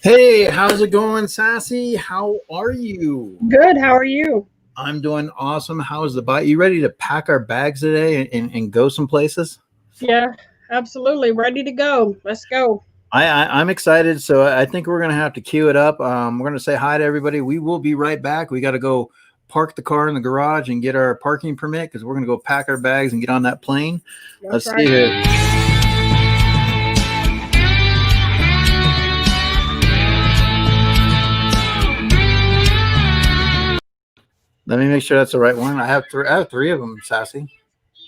Hey, how's it going, Sassy? How are you? Good. How are you? I'm doing awesome. How's the bite? You ready to pack our bags today and go some places? Yeah, absolutely. Ready to go. Let's go. I'm excited. So I think we're gonna have to queue it up. We're gonna say hi to everybody. We will be right back. We got to go park the car in the garage and get our parking permit because we're gonna go pack our bags and get on that plane. That's Let's right. see here. Let me make sure that's the right one. I have three of them, Sassy.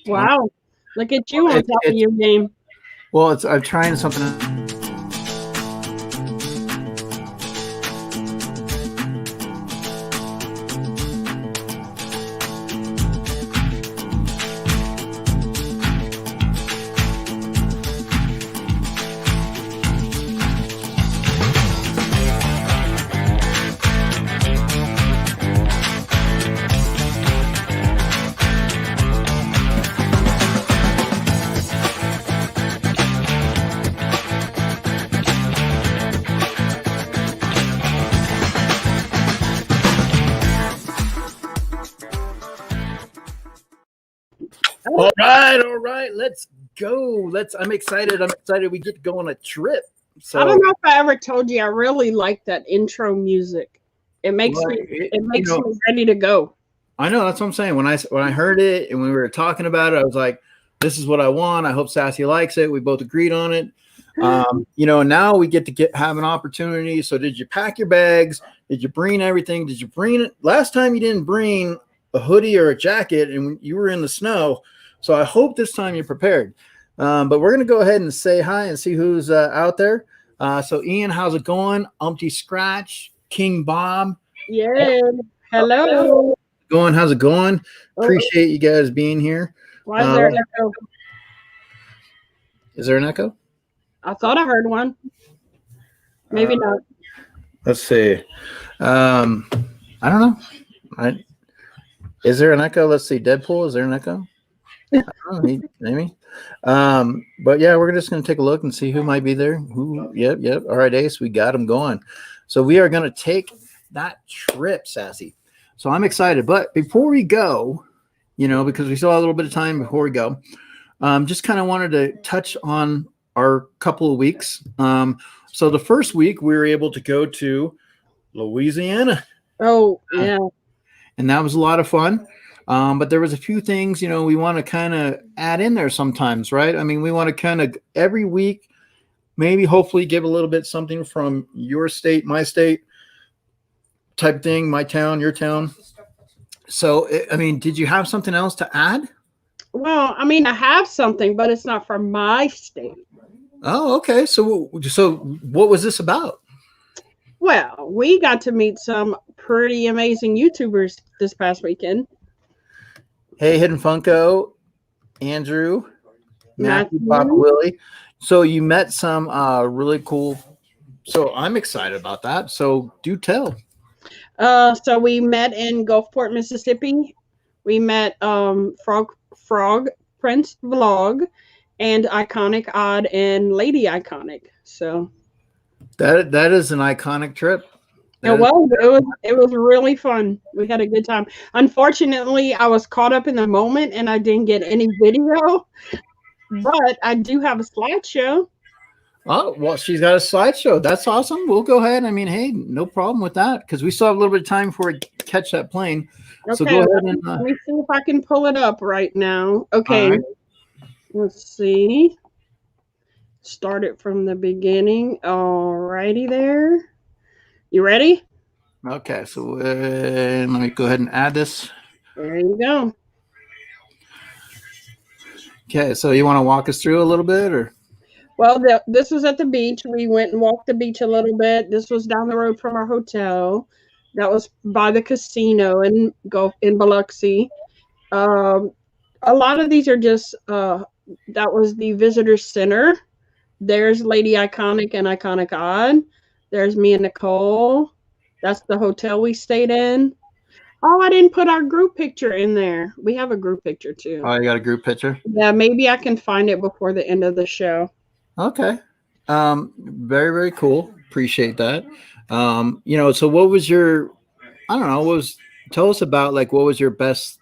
Wow. Look at you on top of your game. Well, I'm trying something. All right, let's go. I'm excited. We get to go on a trip. So I don't know if I ever told you I really like that intro music. It makes me ready to go. I know, that's what I'm saying. When I heard it and when we were talking about it, I was like, this is what I want. I hope Sassy likes it. We both agreed on it. Now we get to have an opportunity. So did you pack your bags? Did you bring everything? Did you bring it? Last time you didn't bring a hoodie or a jacket and you were in the snow. So I hope this time you're prepared. But we're going to go ahead and say hi and see who's out there. So Ian, how's it going? Umpty Scratch, King Bob. Yeah. Hello. How's it going? Appreciate you guys being here. Why is there an echo? Is there an echo? I thought I heard one. Maybe not. Let's see. I don't know. Is there an echo? Let's see. Deadpool, is there an echo? I don't know, maybe. But yeah, we're just going to take a look and see who might be there. Yep. All right, Ace, we got them going. So we are going to take that trip, Sassy. So I'm excited. But before we go, because we still have a little bit of time before we go, just kind of wanted to touch on our couple of weeks. So the first week we were able to go to Louisiana. Oh, yeah. And that was a lot of fun. But there was a few things, we want to kind of add in there sometimes, right? I mean, we want to kind of every week, maybe hopefully give a little bit something from your state, my state type thing, my town, your town. So, I mean, did you have something else to add? Well, I mean, I have something, but it's not from my state. Oh, okay. So what was this about? Well, we got to meet some pretty amazing YouTubers this past weekend. Hey, Hidden Funko, Andrew, Matthew, Papa Willie. So you met some really cool. So I'm excited about that. So do tell. So we met in Gulfport, Mississippi. We met Frog Prince Vlog and Iconic Odd and Lady Iconic. So that is an iconic trip. It was really fun. We had a good time. Unfortunately, I was caught up in the moment and I didn't get any video, but I do have a slideshow. Oh, well, she's got a slideshow. That's awesome. We'll go ahead. I mean, hey, no problem with that because we still have a little bit of time before we catch that plane. Okay, so go ahead and let me see if I can pull it up right now. Okay, right. Let's see. Start it from the beginning. All righty there. You ready? Okay, so let me go ahead and add this. There you go. Okay, so you want to walk us through a little bit, or? Well, this was at the beach. We went and walked the beach a little bit. This was down the road from our hotel. That was by the casino in Biloxi. A lot of these are just, that was the visitor center. There's Lady Iconic and Iconic Odd. There's me and Nicole. That's the hotel we stayed in. Oh, I didn't put our group picture in there. We have a group picture too. Oh, you got a group picture? Yeah, maybe I can find it before the end of the show. Okay. Very, very cool. Appreciate that. So what was your, I don't know, tell us about like what was your best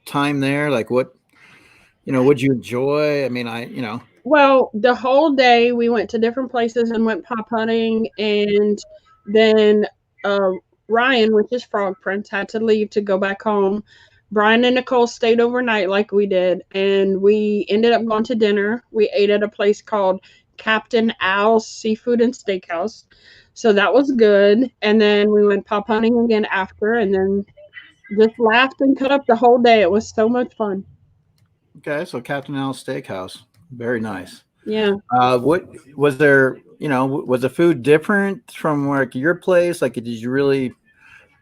time there? Like what'd you enjoy? I mean, Well, the whole day we went to different places and went pop hunting, and then uh, Ryan, which is Frog Prince, had to leave to go back home. Brian and Nicole stayed overnight like we did, and we ended up going to dinner. We ate at a place called Captain Al's Seafood and Steakhouse, so that was good. And then we went pop hunting again after, and then just laughed and cut up the whole day. It was so much fun. okay. So Captain Al's Steakhouse, very nice. Yeah. What was there? Was the food different from like your place? Like, did you really?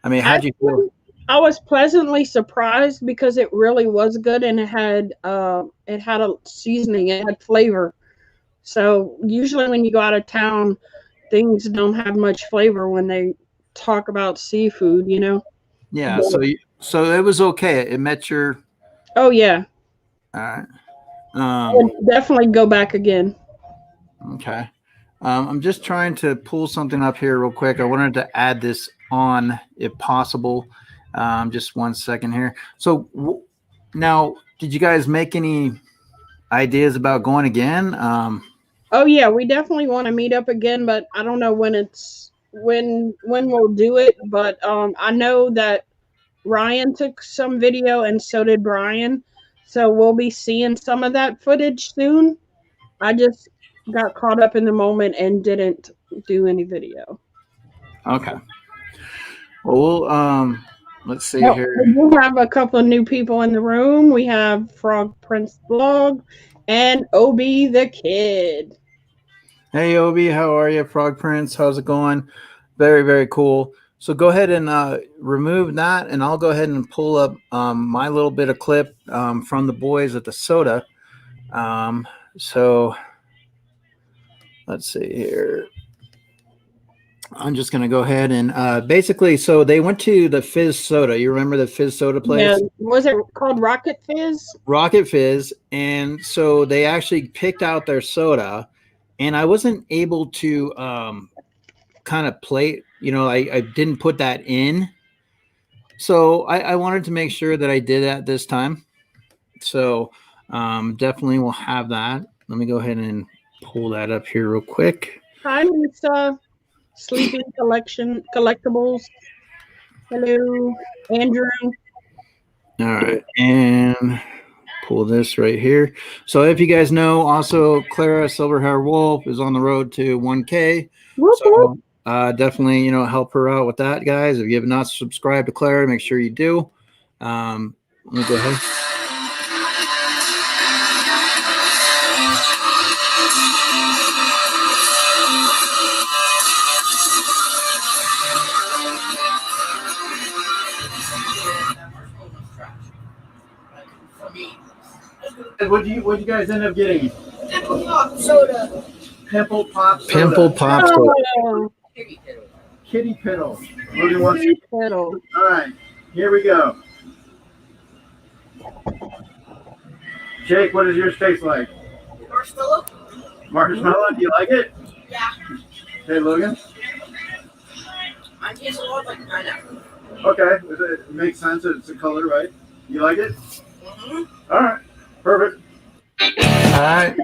I mean, how'd you feel? I was pleasantly surprised because it really was good, and it had a seasoning, it had flavor. So usually when you go out of town, things don't have much flavor when they talk about seafood, you know. Yeah. But, So it was okay. It met your. oh yeah, All right. I would definitely go back again. Okay. I'm just trying to pull something up here real quick. I wanted to add this on if possible. Just 1 second here. So now, did you guys make any ideas about going again? Oh yeah, we definitely want to meet up again, but I don't know when we'll do it. But I know that Ryan took some video and so did Brian. So we'll be seeing some of that footage soon. I just got caught up in the moment and didn't do any video. Okay. Well, let's see here. We do have a couple of new people in the room. We have Frog Prince Blog and Obi the Kid. Hey, Obi, how are you? Frog Prince, how's it going? Very, very cool. So go ahead and remove that, and I'll go ahead and pull up my little bit of clip from the boys at the soda. So let's see here. I'm just going to go ahead and basically, so they went to the Fizz Soda. You remember the Fizz Soda place? Yeah. Was it called Rocket Fizz? Rocket Fizz. And so they actually picked out their soda, and I wasn't able to kind of play, I didn't put that in. So I wanted to make sure that I did that this time. So definitely we'll have that. Let me go ahead and pull that up here real quick. Hi, Lisa. Sleeping Collectibles. Hello, Andrew. All right. And pull this right here. So if you guys know, also Clara Silverhair Wolf is on the road to 1K. Whoop, whoop. So definitely, help her out with that, guys. If you have not subscribed to Clara, make sure you do. Let me go ahead. What'd you guys end up getting? Pimple pop soda. Pimple pop soda. Pimple pop soda. Oh, Kitty piddle. Kitty piddle. All right, here we go. Jake, what does yours taste like? Marshmallow. Marshmallow? Do you like it? Yeah. Hey, Logan. Mine tastes a lot like pineapple. Okay, it makes sense. It's a color, right? You like it? Mm-hmm. All right, perfect. All right.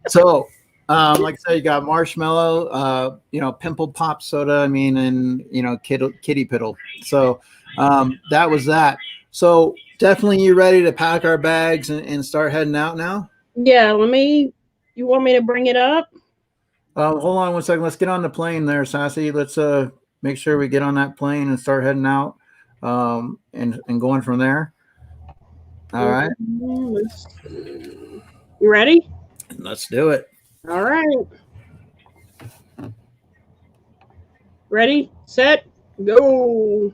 So, like I said, you got marshmallow, pimple pop soda. I mean, and kitty piddle. So, that was that. So, definitely, you ready to pack our bags and start heading out now? Yeah. You want me to bring it up? Hold on 1 second. Let's get on the plane there, Sassy. Let's make sure we get on that plane and start heading out, and going from there. All right. You ready? Let's do it. All right. Ready, set, go.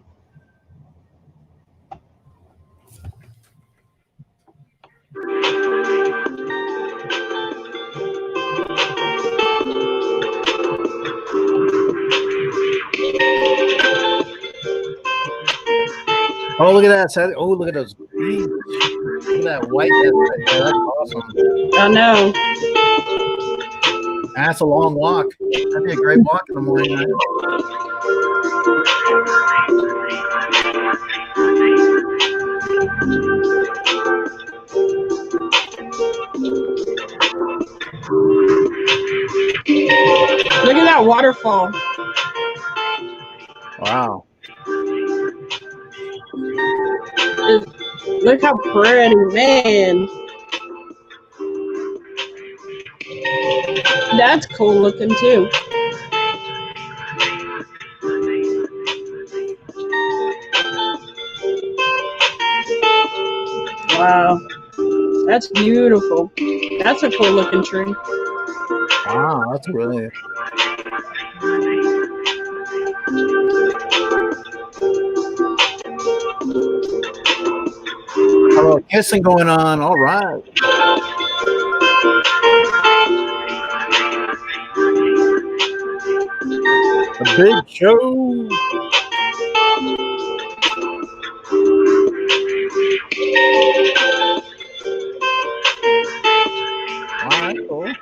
Oh, look at that. Oh, look at those. Look at that white. That's awesome. I know. That's a long walk. That'd be a great walk in the morning. Right? Look at that waterfall. Wow. Look how pretty, man. That's cool looking too. Wow. That's beautiful. That's a cool looking tree. Wow, that's really. Hello, kissing going on. All right. A big show. All right, cool.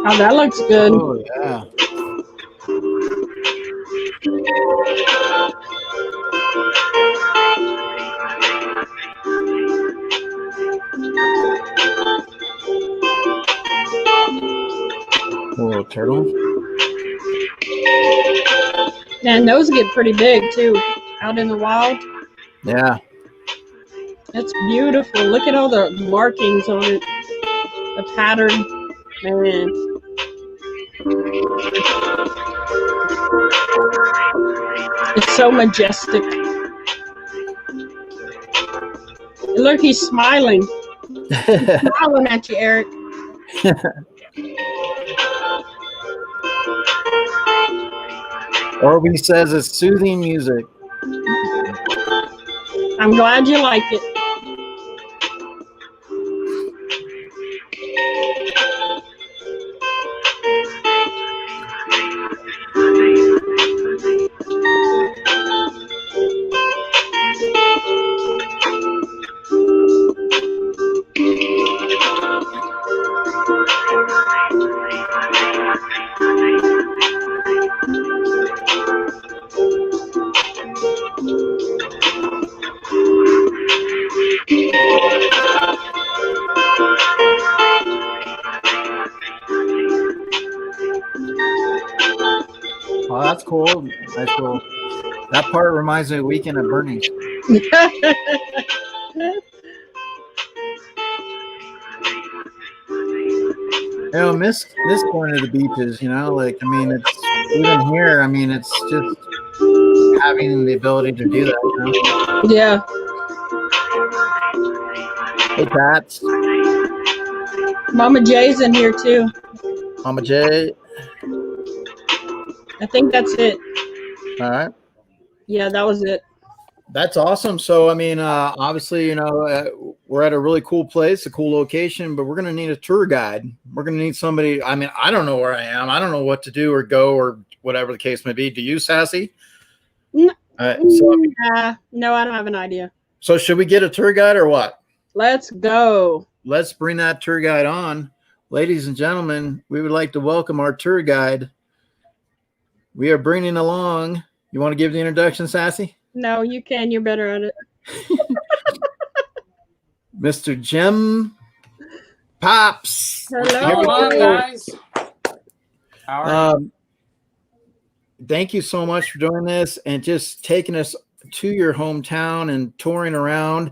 Oh, that looks good. Oh, yeah. Little turtle. Man, those get pretty big too, out in the wild. Yeah. That's beautiful. Look at all the markings on it. The pattern. Man. It's so majestic. And look, he's smiling. He's smiling at you, Eric. Orby says it's soothing music. I'm glad you like it. Oh, that's cool. That's cool. That part reminds me of Weekend at Bernie's. You know, miss going to the beaches, you know, like, I mean, it's even here, I mean, it's just having the ability to do that, you know? Yeah. Hey, Pats. Mama J's in here too. Mama J. I think that's it. All right. Yeah, that was it. That's awesome. So, I mean, obviously, you know, we're at a really cool place, a cool location, but we're going to need a tour guide. We're going to need somebody. I mean, I don't know where I am. I don't know what to do or go or whatever the case may be. Do you, Sassy? No, So, no, I don't have an idea. so should we get a tour guide or what? Let's go. Let's bring that tour guide on. Ladies and gentlemen, we would like to welcome our tour guide. We are bringing along. You want to give the introduction, Sassy? No, you can. You're better at it. Mr. Jim Pops. Hello. Here we Come on, go. guys. How are you? thank you so much for doing this and just taking us to your hometown and touring around.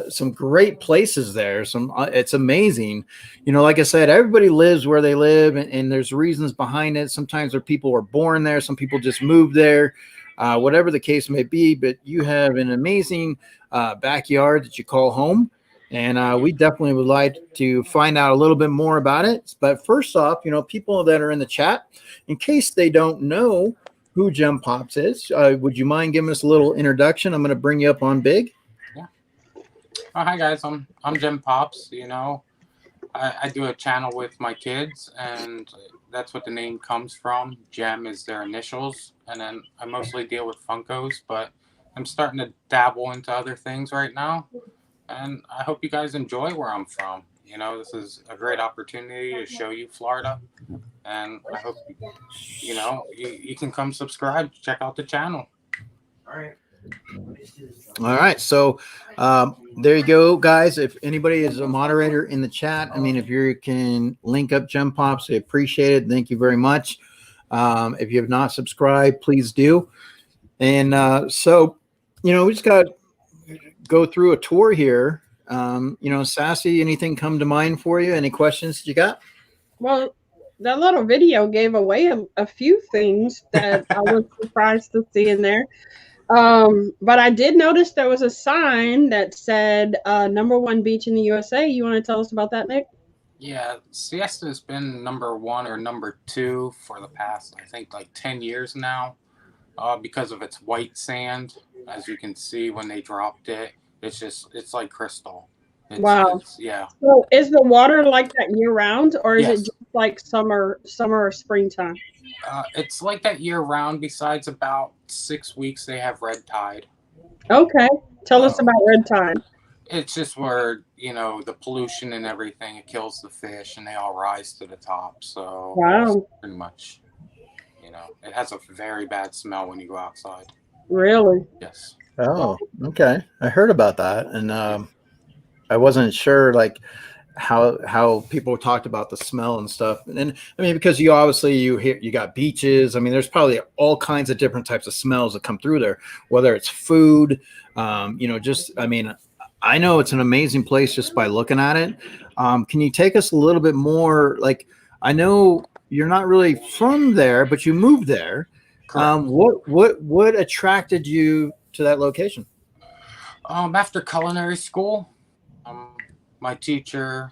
Some great places there. It's amazing. Like I said, everybody lives where they live, and there's reasons behind it. Sometimes there people were born there, some people just moved there, whatever the case may be. But you have an amazing backyard that you call home, and we definitely would like to find out a little bit more about it. But first off, people that are in the chat, in case they don't know who Gem Pops is, would you mind giving us a little introduction? I'm going to bring you up on big. Oh, hi guys, I'm Gem Pops. I do a channel with my kids, and that's what the name comes from. Gem is their initials, and then I mostly deal with Funkos, but I'm starting to dabble into other things right now, and I hope you guys enjoy where I'm from. This is a great opportunity to show you Florida, and I hope you can come subscribe, check out the channel. All right, so there you go, guys. If anybody is a moderator in the chat, if you can link up Gem Pops, I appreciate it. Thank you very much. If you have not subscribed, please do. And so we just got to go through a tour here. Sassy, anything come to mind for you? Any questions that you got? Well, that little video gave away a few things that I was surprised to see in there. But I did notice there was a sign that said #1 beach in the USA. You want to tell us about that, Nick? Yeah, Siesta has been #1 or #2 for the past, I think, like 10 years now, because of its white sand. As you can see, when they dropped it, it's like crystal. Wow. Yeah. So is the water like that year round, or is Yes. it just like summer or springtime? It's like that year round. Besides about 6 weeks, they have red tide. Okay. Tell us about red tide. It's just where, the pollution and everything, it kills the fish and they all rise to the top. So wow, pretty much, it has a very bad smell when you go outside. Really? Yes. Oh, okay. I heard about that, and I wasn't sure how people talked about the smell and stuff. And because you got beaches. There's probably all kinds of different types of smells that come through there, whether it's food, I know it's an amazing place just by looking at it. Can you take us a little bit more? I know you're not really from there, but you moved there. What attracted you to that location? After culinary school, my teacher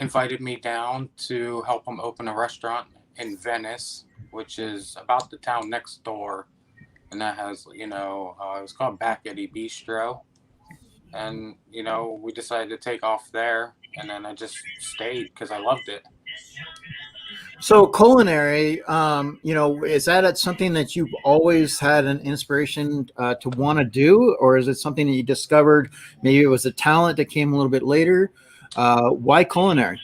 invited me down to help him open a restaurant in Venice, which is about the town next door. And that has, it was called Back Eddie Bistro. And, we decided to take off there. And then I just stayed because I loved it. So culinary, is that something that you've always had an inspiration to want to do? Or is it something that you discovered? Maybe it was a talent that came a little bit later. Why culinary?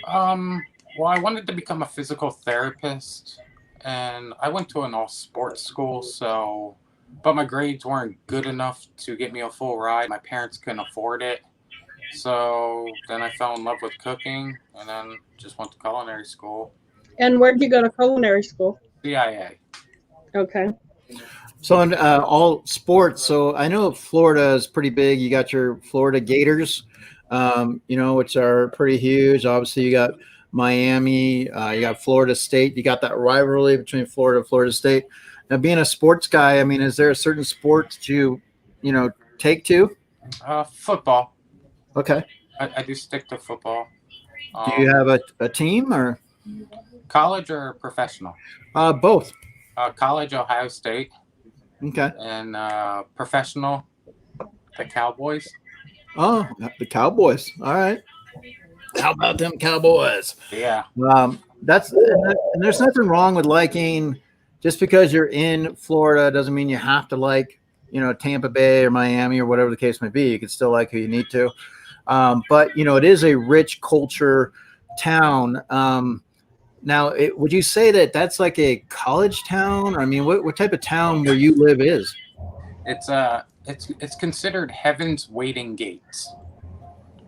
Well, I wanted to become a physical therapist, and I went to an all sports school, but my grades weren't good enough to get me a full ride. My parents couldn't afford it. So then I fell in love with cooking, and then just went to culinary school. And where did you go to culinary school? CIA. Okay. So in all sports, so I know Florida is pretty big. You got your Florida Gators, which are pretty huge. Obviously, you got Miami, you got Florida State. You got that rivalry between Florida and Florida State. Now, being a sports guy, is there a certain sport that you take to? Football. Okay. I do stick to football. Do you have a team or? College or professional? Both. College, Ohio State. Okay. And professional, the Cowboys. Oh, the Cowboys. All right. How about them Cowboys? Yeah. And there's nothing wrong with liking. Just because you're in Florida doesn't mean you have to like, Tampa Bay or Miami or whatever the case may be. You can still like who you need to. But it is a rich culture town. Now, would you say that that's like a college town? What type of town where you live is? It's considered heaven's waiting gates.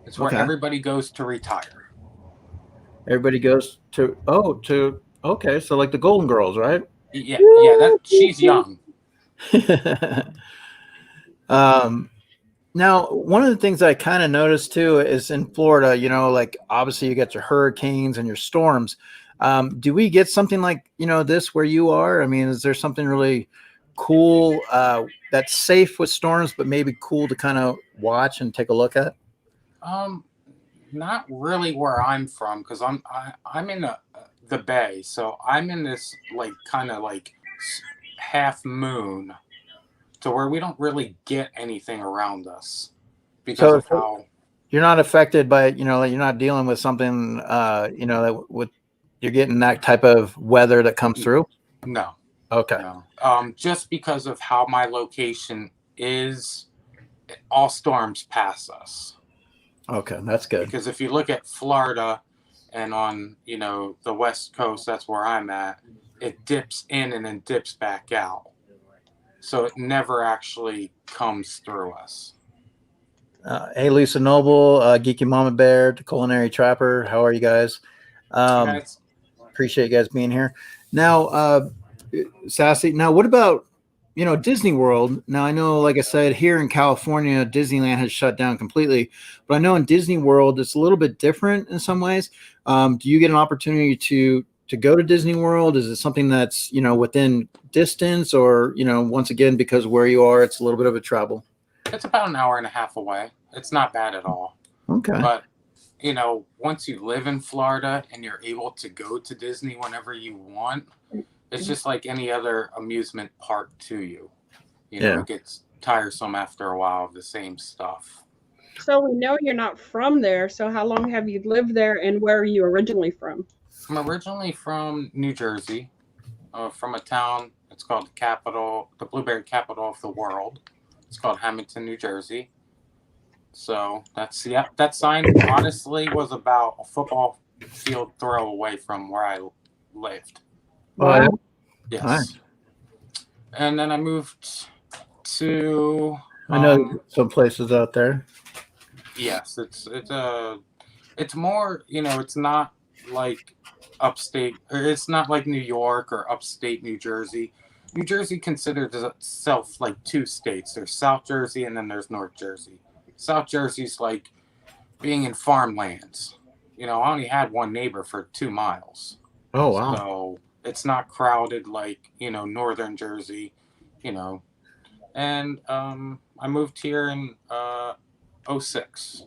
It's where everybody goes to retire. Everybody goes to okay, so like the Golden Girls, right? Yeah, that she's young. Now, one of the things I kind of noticed too is in Florida, like obviously you get your hurricanes and your storms. Do we get something like, this where you are? I mean, is there something really cool that's safe with storms, but maybe cool to kind of watch and take a look at? Not really where I'm from, because I'm in the Bay, so I'm in this like kind of like half moon, to where we don't really get anything around us because of how you're not affected by it, like you're not dealing with something, that with you're getting that type of weather that comes through. No. Okay. No. Just because of how my location is, all storms pass us. Okay, that's good. Because if you look at Florida and on, the West Coast, that's where I'm at, it dips in and then dips back out. So it never actually comes through us. Hey, Lisa Noble, Geeky Mama Bear, the Culinary Trapper. How are you guys? Appreciate you guys being here. Now, Sassy, now what about, Disney World? Now, I know, like I said, here in California, Disneyland has shut down completely. But I know in Disney World, it's a little bit different in some ways. Do you get an opportunity to go to Disney World? Is it something that's, within distance, or, once again, because where you are, it's a little bit of a travel? It's about an hour and a half away. It's not bad at all. Okay. But, once you live in Florida and you're able to go to Disney whenever you want, it's just like any other amusement park to you. It gets tiresome after a while of the same stuff. So we know you're not from there. So how long have you lived there, and where are you originally from? I'm originally from New Jersey, from a town. It's called the blueberry capital of the world. It's called Hamilton, New Jersey. So that sign honestly was about a football field throw away from where I lived. Wow. Yes. Nice. And then I moved to. I know some places out there. Yes, it's more, it's not like upstate, or it's not like New York or upstate New Jersey. New Jersey considers itself like two states. There's South Jersey and then there's North Jersey. South Jersey's like being in farmlands. I only had one neighbor for 2 miles. Oh, wow. So it's not crowded like, Northern Jersey, And I moved here in 2006.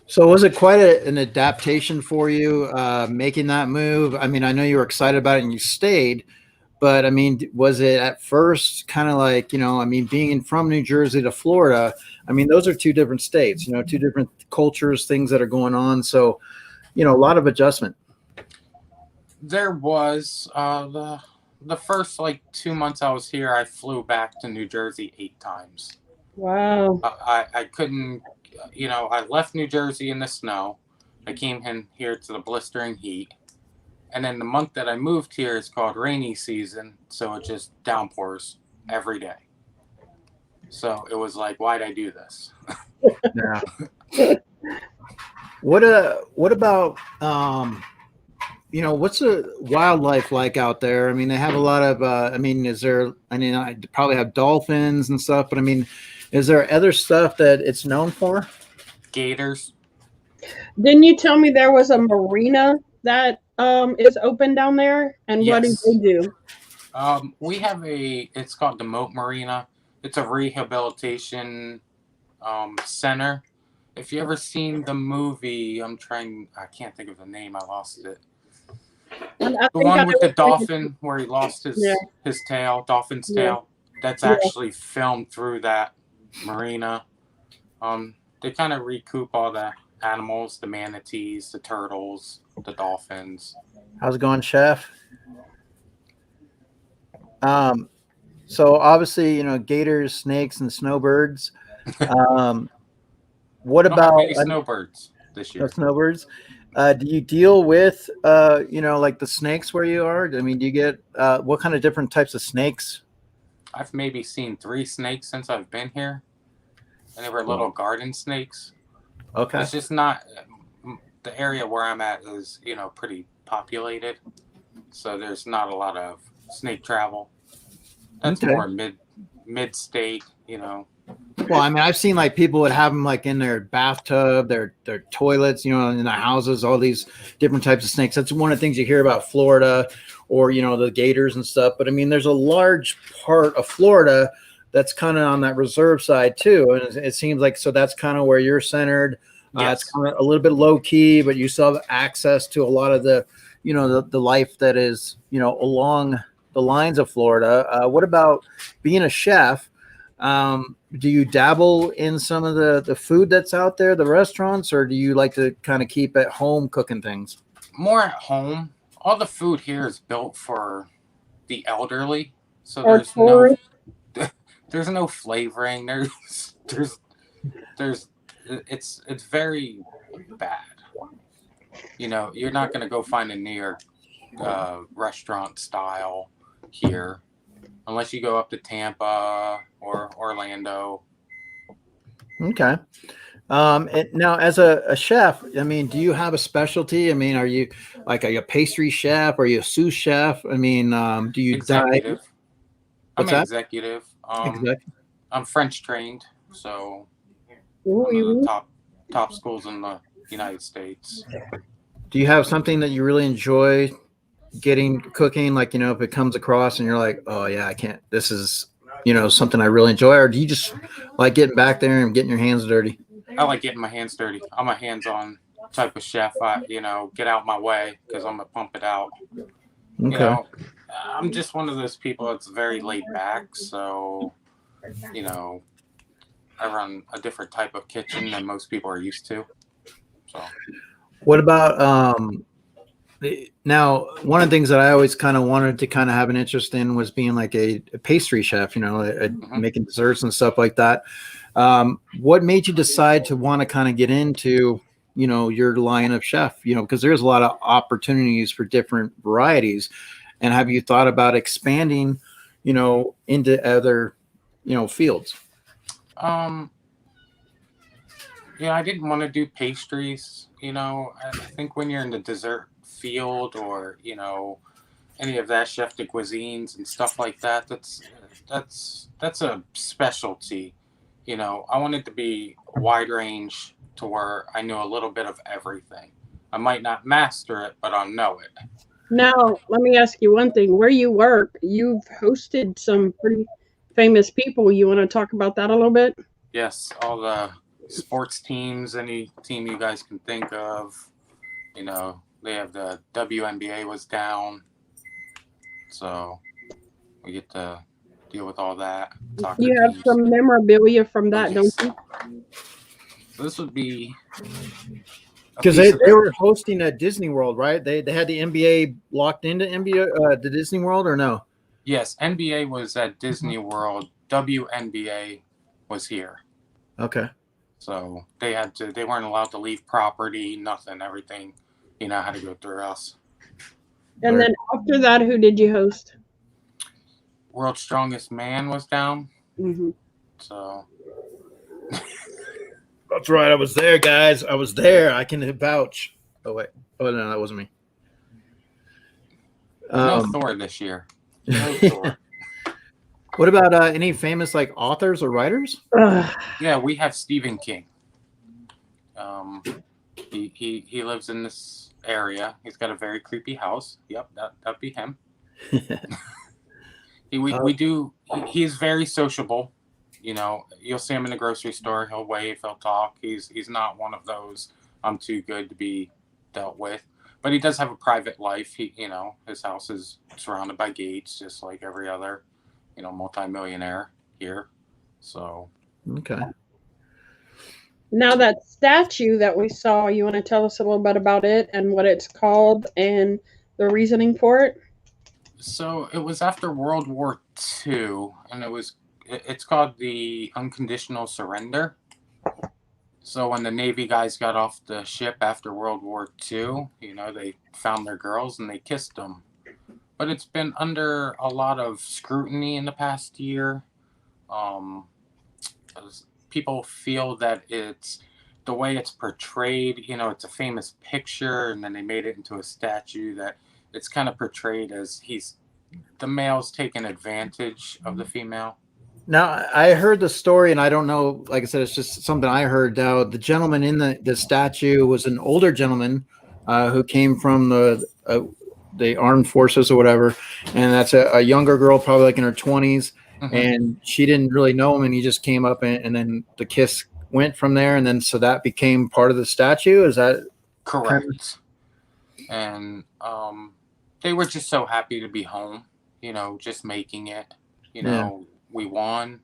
So was it quite an adaptation for you making that move? I mean, I know you were excited about it and you stayed, but I mean, was it at first kind of like, being from New Jersey to Florida, I mean, those are two different states, two different cultures, things that are going on. So, a lot of adjustment. There was the first 2 months I was here, I flew back to New Jersey 8 times. Wow. I couldn't, I left New Jersey in the snow. I came in here to the blistering heat. And then the month that I moved here is called rainy season. So it just downpours every day. So it was like, why'd I do this? Yeah. What about, what's the wildlife like out there? I mean, they have a lot of, I probably have dolphins and stuff, but I mean, is there other stuff that it's known for? Gators. Didn't you tell me there was a marina that is open down there? And Yes. What do they do? We have it's called the Moat Marina. It's a rehabilitation center. If you ever seen the movie, I can't think of the name, I lost it. The one with the dolphin where he lost his tail, dolphin's tail. That's actually filmed through that marina. They kind of recoup all the animals, the manatees, the turtles, the dolphins. How's it going, Chef? So obviously, gators, snakes, and snowbirds. What about any snowbirds this year? Snowbirds. Do you deal with, like the snakes where you are? I mean, do you get what kind of different types of snakes? I've maybe seen 3 snakes since I've been here, and they were little garden snakes. Okay. It's just not the area where I'm at is, pretty populated, so there's not a lot of snake travel. That's Okay. more mid state, you know. Well, I mean, I've seen like people would have them like in their bathtub, their toilets, you know, in their houses, all these different types of snakes. That's one of the things you hear about Florida, or you know, the gators and stuff. But I mean, there's a large part of Florida that's kind of on that reserve side too, and it seems like so that's kind of where you're centered. It's Yes. kind of a little bit low key, but you still have access to a lot of the, you know, the life that is, you know, along the lines of Florida. What about being a chef? Do you dabble in some of the food that's out there, the restaurants, or do you like to kind of keep at home cooking things? More at home. All the food here is built for the elderly, so Or tourists? there's no flavoring. There's it's very bad. You know, you're not gonna go find a New York restaurant style here unless you go up to Tampa or Orlando. Okay. And now, as a chef, I mean, do you have a specialty? I mean, are you like a pastry chef? Are you a sous chef? I mean, do you dive? Executive. I'm What's an that? executive. Exactly. I'm French trained, so Ooh, one of the you- top schools in the United States. Do you have something that you really enjoy getting cooking? Like, you know, if it comes across and you're like, oh yeah, I can't. This is, you know, something I really enjoy. Or do you just like getting back there and getting your hands dirty? I like getting my hands dirty. I'm a hands-on type of chef. You know, get out my way because I'm gonna pump it out. You Okay. know, I'm just one of those people that's very laid back. So, you know, I run a different type of kitchen than most people are used to. So, What about now? One of the things that I always kind of wanted to kind of have an interest in was being like a pastry chef, you know, making desserts and stuff like that. What made you decide to want to kind of get into, you know, your line of chef, you know, because there's a lot of opportunities for different varieties. And have you thought about expanding, you know, into other, you know, fields? yeah, I didn't want to do pastries. You know, I think when you're in the dessert field or, you know, any of that chef de cuisines and stuff like that, that's a specialty. You know, I wanted to be wide range to where I knew a little bit of everything. I might not master it, but I'll know it. Now, let me ask you one thing. Where you work, you've hosted some pretty famous people. You want to talk about that a little bit? Yes, all the sports teams, any team you guys can think of, you know, they have the WNBA was down, so we get to deal with all that. Soccer You have teams. some memorabilia from Oh, that, yes. don't you? So this would be Because they were hosting at Disney World, right? They had the NBA locked into the Disney World, or no? Yes, NBA was at Disney World. WNBA was here. Okay. So they weren't allowed to leave property, nothing, everything, you know, had to go through us. And then after that, who did you host? World's Strongest Man was down. Mm-hmm. So That's right. I was there, guys. I was there. I can vouch. Oh wait. Oh no, that wasn't me. no Thor this year. No Thor. What about any famous like authors or writers? Yeah, we have Stephen King. He lives in this area. He's got a very creepy house. Yep, that'd be him. He's very sociable. You know, you'll see him in the grocery store. He'll wave. He'll talk. He's not one of those I'm too good to be dealt with. But he does have a private life. You know, his house is surrounded by gates, just like every other, you know, multimillionaire here. So. Okay. Now that statue that we saw, you want to tell us a little bit about it and what it's called and the reasoning for it? So it was after World War II, and it's called the Unconditional Surrender. So when the Navy guys got off the ship after World War II, you know, they found their girls and they kissed them. But it's been under a lot of scrutiny in the past year. People feel that it's the way it's portrayed, you know, it's a famous picture, and then they made it into a statue that it's kind of portrayed as he's the male's taking advantage of the female. Now, I heard the story, and I don't know. Like I said, it's just something I heard. The gentleman in the statue was an older gentleman who came from the armed forces or whatever, and that's a younger girl, probably like in her 20s, and she didn't really know him, and he just came up, and then the kiss went from there, and then so that became part of the statue. Is that correct? And they were just so happy to be home, just making it. We won,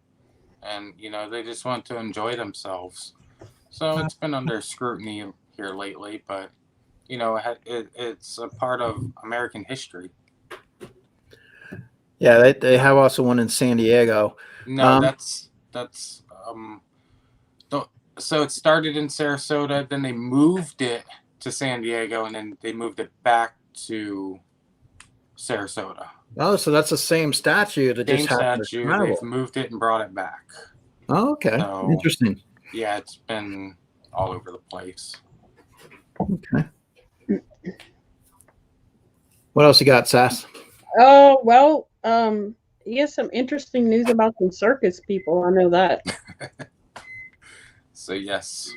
and they just want to enjoy themselves. So it's been under scrutiny here lately, but it's a part of American history. Yeah, they have also one in San Diego. No, so it started in Sarasota, then they moved it to San Diego, and then they moved it back to Sarasota. Oh, so that's the same statue that Same just happened. statue. They've moved it and brought it back. Oh, okay. So, interesting. Yeah, it's been all over the place. Okay. What else you got, Sass? Oh, well, you have some interesting news about some circus people. I know that. So, yes,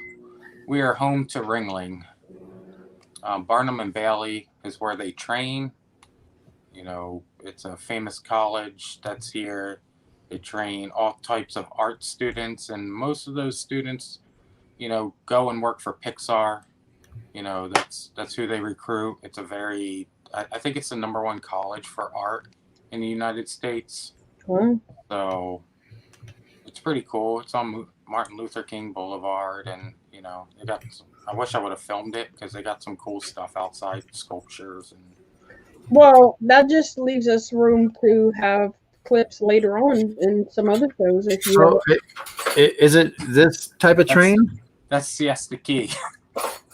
we are home to Ringling. Barnum and Bailey is where they train. It's a famous college that's here. They train all types of art students, and most of those students, go and work for Pixar. That's who they recruit. It's I think it's the #1 college for art in the United States. So it's pretty cool. It's on Martin Luther King Boulevard, and they got I wish I would have filmed it because they got some cool stuff outside, sculptures and. Well, that just leaves us room to have clips later on in some other shows. If you is it this type of train? That's Siesta Key.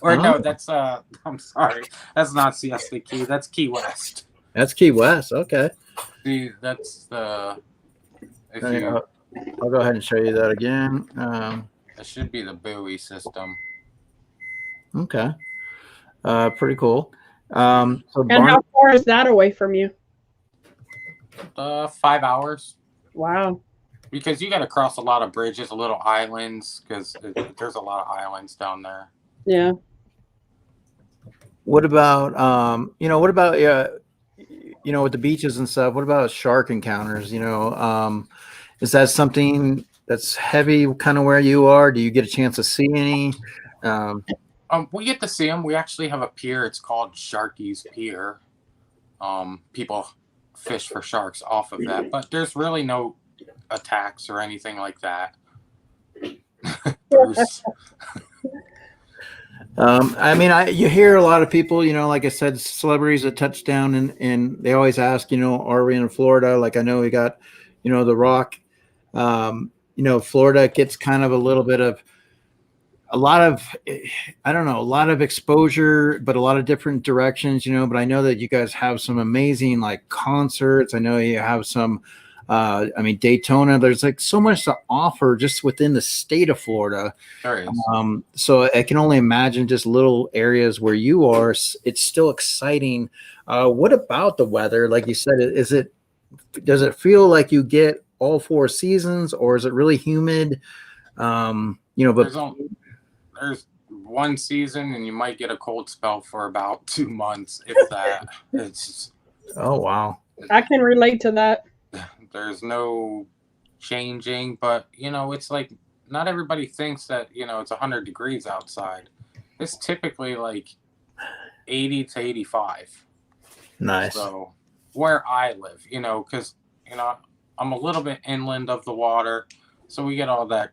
Or no, that's I'm sorry. That's not Siesta Key. That's Key West. That's Key West. Okay. That's the I'll go ahead and show you that again. That should be the buoy system. Okay. Pretty cool. So and how far is that away from you? 5 hours. Wow. Because you got to cross a lot of bridges, little islands, because there's a lot of islands down there. Yeah. What about with the beaches and stuff? What about shark encounters? Is that something that's heavy, kind of where you are? Do you get a chance to see any? We get to see them. We actually have a pier. It's called Sharky's Pier. People fish for sharks off of that, but there's really no attacks or anything like that. Bruce. You hear a lot of people, like I said, celebrities that touch down, and they always ask, are we in Florida? Like I know we got, The Rock. Florida gets kind of a little bit of a lot of exposure, but a lot of different directions, but I know that you guys have some amazing like concerts. I know you have some, Daytona, there's like so much to offer just within the state of Florida. There is. So I can only imagine just little areas where you are, it's still exciting. What about the weather? Like you said, does it feel like you get all 4 seasons, or is it really humid? There's 1 season, and you might get a cold spell for about 2 months, if that. It's. Oh wow! I can relate to that. There's no changing, but it's like not everybody thinks that it's 100 degrees outside. It's typically like 80 to 85. Nice. So where I live, because I'm a little bit inland of the water, so we get all that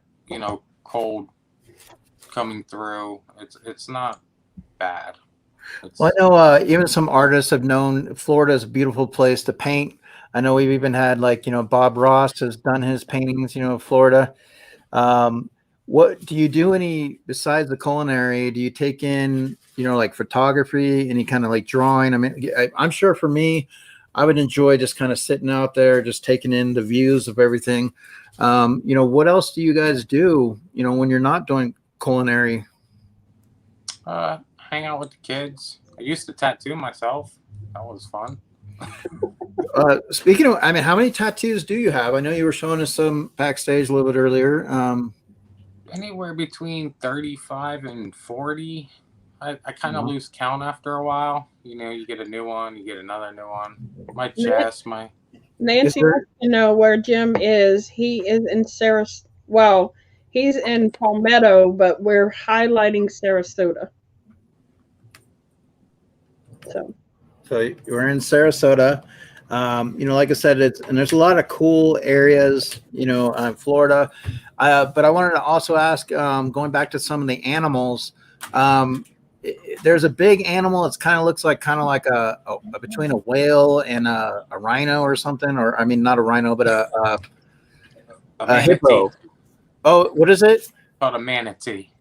cold coming through. It's not bad. Well, I know even some artists have known Florida is a beautiful place to paint. I know we've even had Bob Ross has done his paintings, Florida. What do you do besides the culinary? Do you take in, like photography, any kind of like drawing? I mean, I'm sure for me, I would enjoy just kind of sitting out there, just taking in the views of everything. What else do you guys do, when you're not doing culinary? Hang out with the kids. I used to tattoo myself. That was fun. Speaking of, I mean, how many tattoos do you have? I know you were showing us some backstage a little bit earlier. Anywhere between 35 and 40. I kind of lose count after a while. You know, you get a new one, you get another new one. My chest, my... Nancy wants to know where Jim is. He is in Sarasota. Well, he's in Palmetto, but we're highlighting Sarasota. So we're in Sarasota. You know, like I said, and there's a lot of cool areas, you know, in Florida. But I wanted to also ask, going back to some of the animals, there's a big animal. It's kind of looks like a between a whale and a rhino or something, or I mean, not a rhino, but a hippo. Oh, what is it? Called a manatee.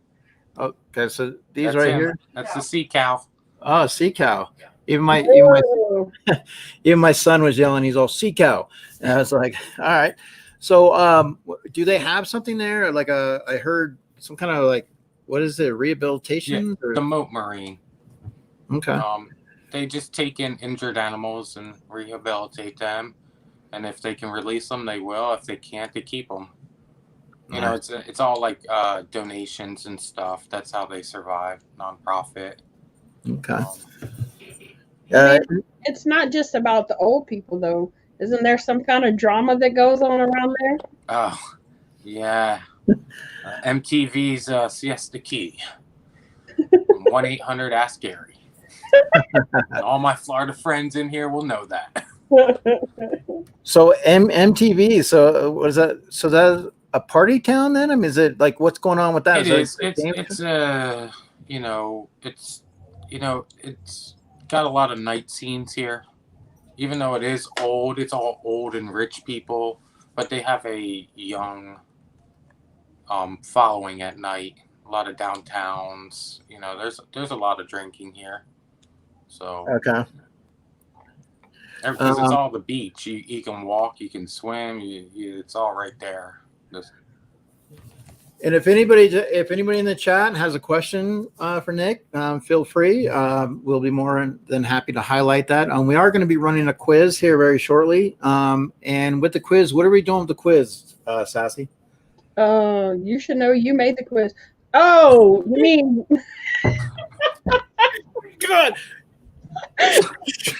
Okay, so these That's right him. here. That's the sea cow. Oh, sea cow. Even my son was yelling. He's all sea cow, and I was like, all right. So, do they have something there? Like I heard some kind of like, what is it? Rehabilitation? Yeah, the moat marine. Okay. They just take in injured animals and rehabilitate them, and if they can release them, they will. If they can't, they keep them. You know, it's all like donations and stuff. That's how they survive. Nonprofit. Okay. I mean, it's not just about the old people, though. Isn't there some kind of drama that goes on around there? Oh, yeah. MTV's Siesta Key. 1-800-ASK-GARY. All my Florida friends in here will know that. So MTV. So what is that? So that's a party town then? I mean, is it like what's going on with that? It is. It's got a lot of night scenes here. Even though it is old, it's all old and rich people, but they have a young following at night. A lot of downtowns. You know, there's a lot of drinking here. So okay. Because it's all the beach. You can walk, you can swim. It's all right there. And if anybody in the chat has a question for Nick, feel free. We'll be more than happy to highlight that. We are going to be running a quiz here very shortly. And with the quiz, what are we doing with the quiz, Sassy? You should know you made the quiz. Oh, you mean? Good.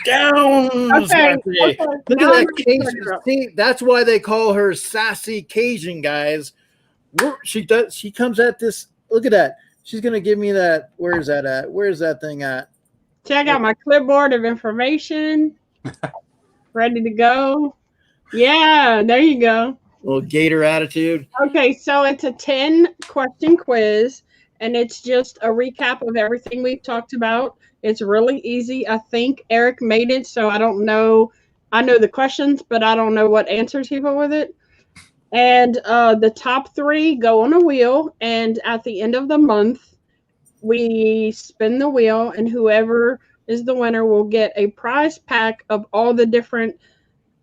Down. Okay. Look at that Cajun. See, that's why they call her Sassy Cajun, guys. She comes at this. Look at that. She's gonna give me that. Where is that at? Where's that thing at? Check out my clipboard of information. Ready to go. Yeah, there you go. Little gator attitude. Okay, so it's a 10-question quiz, and it's just a recap of everything we've talked about. It's really easy. I think Eric made it, so I don't know. I know the questions, but I don't know what answers he put with it. And the top 3 go on a wheel, and at the end of the month, we spin the wheel, and whoever is the winner will get a prize pack of all the different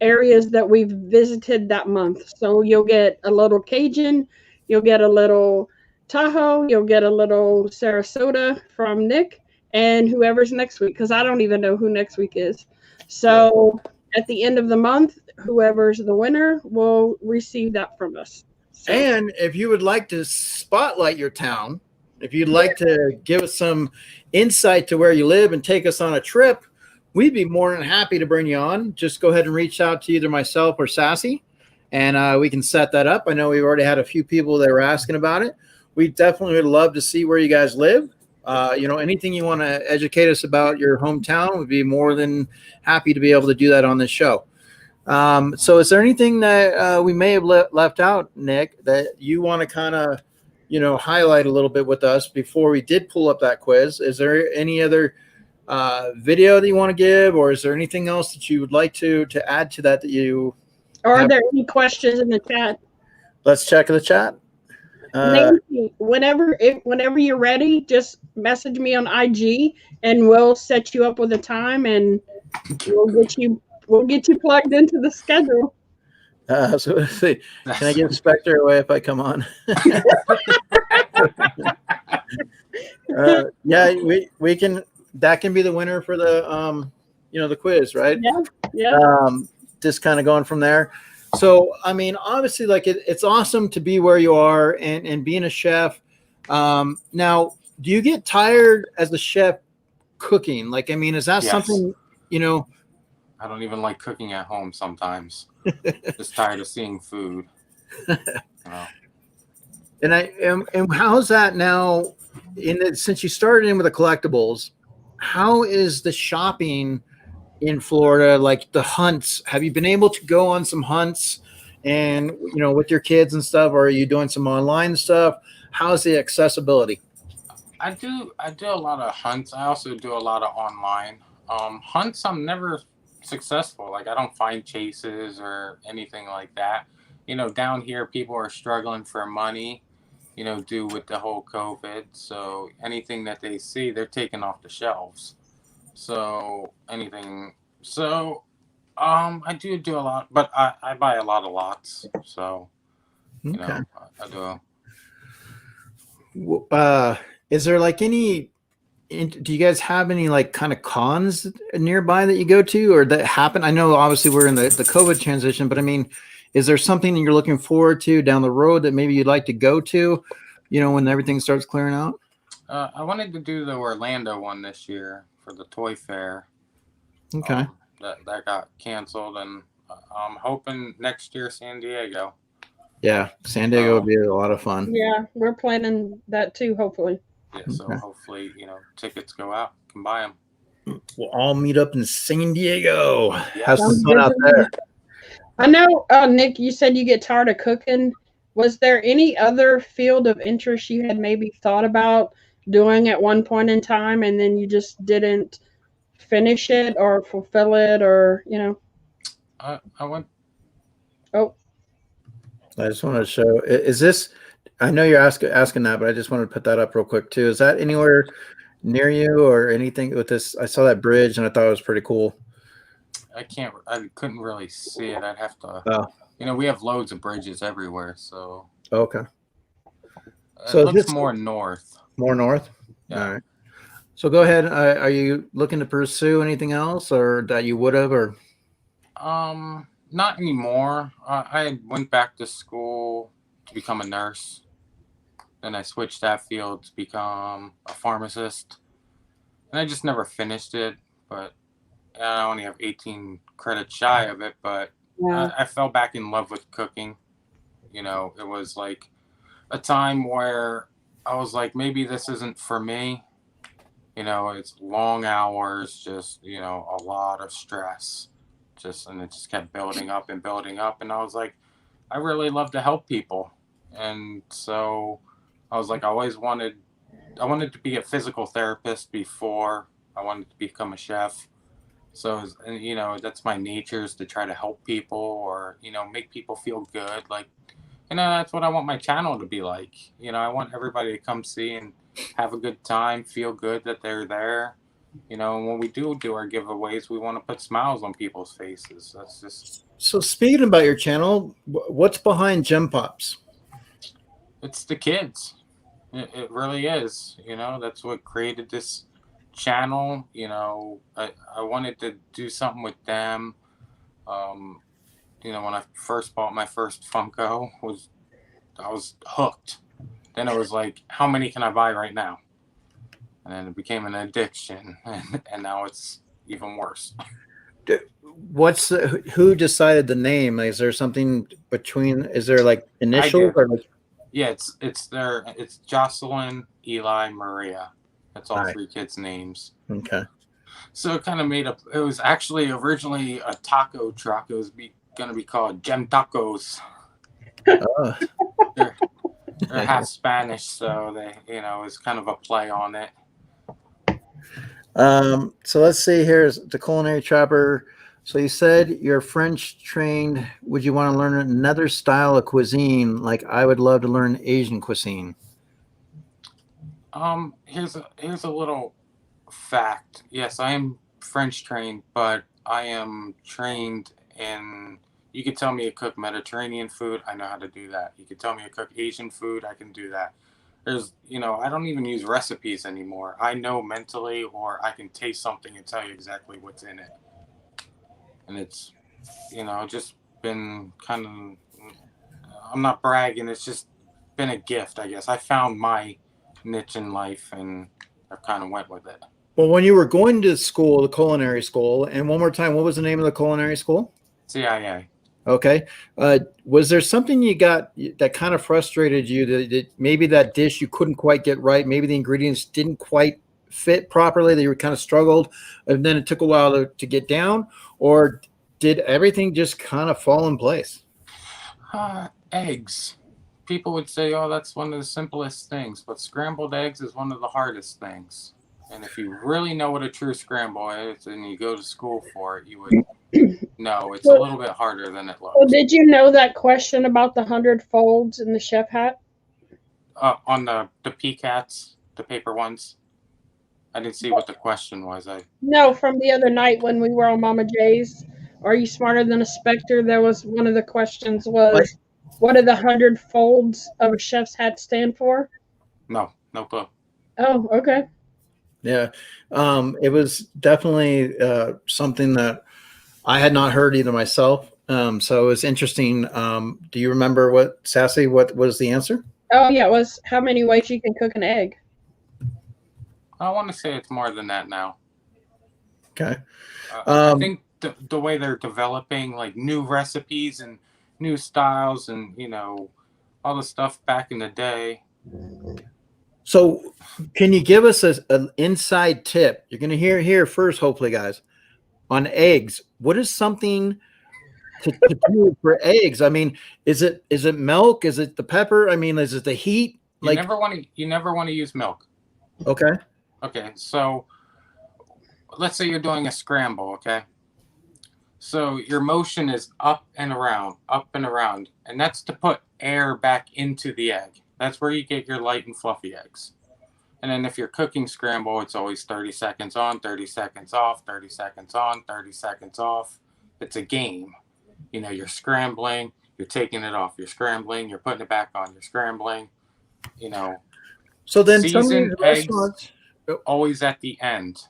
areas that we've visited that month. So you'll get a little Cajun, you'll get a little Tahoe, you'll get a little Sarasota from Nick, and whoever's next week, because I don't even know who next week is. So at the end of the month, whoever's the winner will receive that from us. So. And if you would like to spotlight your town, if you'd like to give us some insight to where you live and take us on a trip, we'd be more than happy to bring you on. Just go ahead and reach out to either myself or Sassy, and we can set that up. I know we've already had a few people that were asking about it. We definitely would love to see where you guys live. Anything you want to educate us about your hometown, we'd be more than happy to be able to do that on this show. So is there anything that we may have left out, Nick, that you want to kind of, highlight a little bit with us before we did pull up that quiz? Is there any other video that you want to give, or is there anything else that you would like to add to that you Are there any questions in the chat? Let's check the chat. Nancy, whenever you're ready, just message me on IG and we'll set you up with a time, and we'll get you plugged into the schedule. So let's see. Can I give Spectre away if I come on? Yeah, we can. That can be the winner for the the quiz, right? Yeah. just kind of going from there. So, I mean, obviously, like it's awesome to be where you are and being a chef. Now, do you get tired as a chef cooking? Like, I mean, is that Yes. something, you know? I don't even like cooking at home sometimes. Just tired of seeing food. You know. And how's that now? Since you started in with the collectibles, how is the shopping in Florida? Like the hunts, have you been able to go on some hunts and with your kids and stuff? Or are you doing some online stuff? How's the accessibility? I do a lot of hunts. I also do a lot of online. Hunts I'm never successful. Like I don't find chases or anything like that. Down here people are struggling for money, due with the whole COVID. So anything that they see, they're taking off the shelves. So anything. So I do a lot, but I buy a lot of lots. So Okay. I do. Is there like any? Do you guys have any like kind of cons nearby that you go to or that happen? I know obviously we're in the COVID transition, but I mean, is there something that you're looking forward to down the road that maybe you'd like to go to, when everything starts clearing out? I wanted to do the Orlando one this year for the toy fair. Okay. That got canceled, and I'm hoping next year San Diego. Yeah, San Diego would be a lot of fun. Yeah, we're planning that too, hopefully. Yeah, so hopefully, tickets go out. You can buy them. We'll all meet up in San Diego. Yes. Have some fun out there. I know, Nick, you said you get tired of cooking. Was there any other field of interest you had maybe thought about doing at one point in time and then you just didn't finish it or fulfill it or, I went. Oh, I just want to show. Is this? I know you're asking that, but I just wanted to put that up real quick too. Is that anywhere near you or anything with this? I saw that bridge and I thought it was pretty cool. I couldn't really see it. I'd have to. Oh. We have loads of bridges everywhere, so. Okay. So it looks more north. More north. Yeah. All right. So go ahead. Are you looking to pursue anything else, or that you would have, or? Not anymore. I went back to school to become a nurse. Then I switched that field to become a pharmacist. And I just never finished it, but I only have 18 credits shy of it, but yeah. I fell back in love with cooking. It was like a time where I was like, maybe this isn't for me. It's long hours, just, a lot of stress. And it just kept building up and building up. And I was like, I really love to help people. And so I was like, I wanted to be a physical therapist before I wanted to become a chef. So, that's my nature, is to try to help people or, make people feel good. Like, that's what I want my channel to be like. I want everybody to come see and have a good time, feel good that they're there. And when we do our giveaways, we want to put smiles on people's faces. That's just. So speaking about your channel, what's behind Gem Pops? It's the kids. It really is. That's what created this channel. I wanted to do something with them. When I first bought my first Funko, I was hooked. Then it was like, how many can I buy right now? And then it became an addiction, and now it's even worse. Who decided the name? Is there something between? Is there like initials or like? Yeah, it's Jocelyn, Eli, Maria. That's all three kids' names. Okay. So it kind of it was actually originally a taco truck. It was going to be called Gem Tacos. Oh. They're half Spanish, so they, it's kind of a play on it. So let's see here is the Culinary Trapper. So you said you're French trained. Would you want to learn another style of cuisine? Like I would love to learn Asian cuisine. Here's a little fact. Yes, I am French trained, but I am trained in. You could tell me to cook Mediterranean food, I know how to do that. You could tell me to cook Asian food, I can do that. There's, I don't even use recipes anymore. I know mentally, or I can taste something and tell you exactly what's in it. And it's just been kind of, I'm not bragging, it's just been a gift, I guess. I found my niche in life and I kind of went with it. Well, when you were going to school, the culinary school, and one more time, what was the name of the culinary school? CIA. Okay. Was there something you got that kind of frustrated you that maybe that dish you couldn't quite get right? Maybe the ingredients didn't quite fit properly, that you kind of struggled, and then it took a while to get down? Or did everything just kind of fall in place? Eggs. People would say, oh, that's one of the simplest things, but scrambled eggs is one of the hardest things. And if you really know what a true scramble is and you go to school for it, you would know it's a little bit harder than it looks. Well, did you know that question about the 100 folds in the chef hat? On the PCATs, the paper ones. I didn't see what the question was. No, from the other night when we were on Mama J's. Are you smarter than a specter? There was one of the questions was, what do the 100 folds of a chef's hat stand for? No clue. Oh, okay. Yeah. It was definitely something that I had not heard either myself. So it was interesting. Do you remember what was the answer? Oh, yeah, it was how many ways you can cook an egg. I want to say it's more than that now. Okay. I think the way they're developing like new recipes and new styles and, all the stuff back in the day. So can you give us an inside tip? You're going to hear here first, hopefully, guys, on eggs. What is something to do for eggs? I mean, is it milk? Is it the pepper? I mean, is it the heat? You never want to use milk. Okay. Okay, so let's say you're doing a scramble, okay? So your motion is up and around, and that's to put air back into the egg. That's where you get your light and fluffy eggs. And then if you're cooking scramble, it's always 30 seconds on, 30 seconds off, 30 seconds on, 30 seconds off. It's a game. You're scrambling, you're taking it off, you're scrambling, you're putting it back on, you're scrambling, So then seasoned eggs always at the end.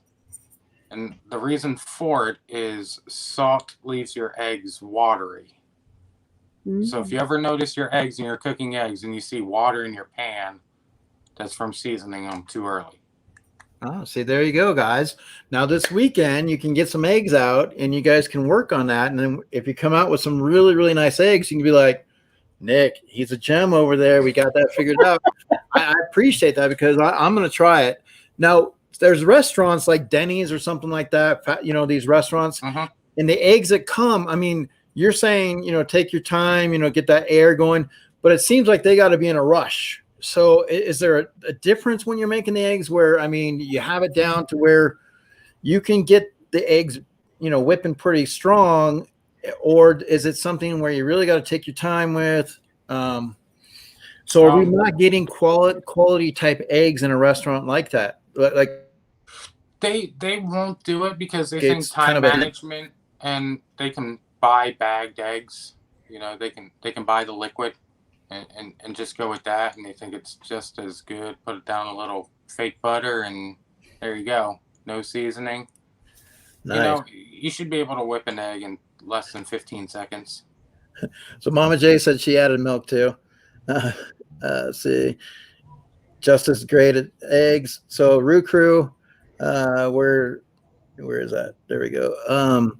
And the reason for it is salt leaves your eggs watery. So if you ever notice your eggs and you're cooking eggs and you see water in your pan, that's from seasoning them too early. Oh, see, there you go, guys. Now this weekend, you can get some eggs out and you guys can work on that. And then if you come out with some really, really nice eggs, you can be like, Nick, he's a gem over there. We got that figured out. I appreciate that because I'm going to try it. Now, there's restaurants like Denny's or something like that, these restaurants, and the eggs that come, I mean, you're saying, take your time, get that air going, but it seems like they got to be in a rush. So is there a difference when you're making the eggs where, I mean, you have it down to where you can get the eggs, whipping pretty strong, or is it something where you really got to take your time with? So are we not getting quality type eggs in a restaurant like that? Like they won't do it because they think time management, and they can buy bagged eggs. They can buy the liquid and just go with that, and they think it's just as good. Put it down a little fake butter, and there you go. No seasoning. Nice. You should be able to whip an egg in less than 15 seconds. So Mama J said she added milk too. Let's see. Just as great at eggs. So Roo Crew, where is that? There we go.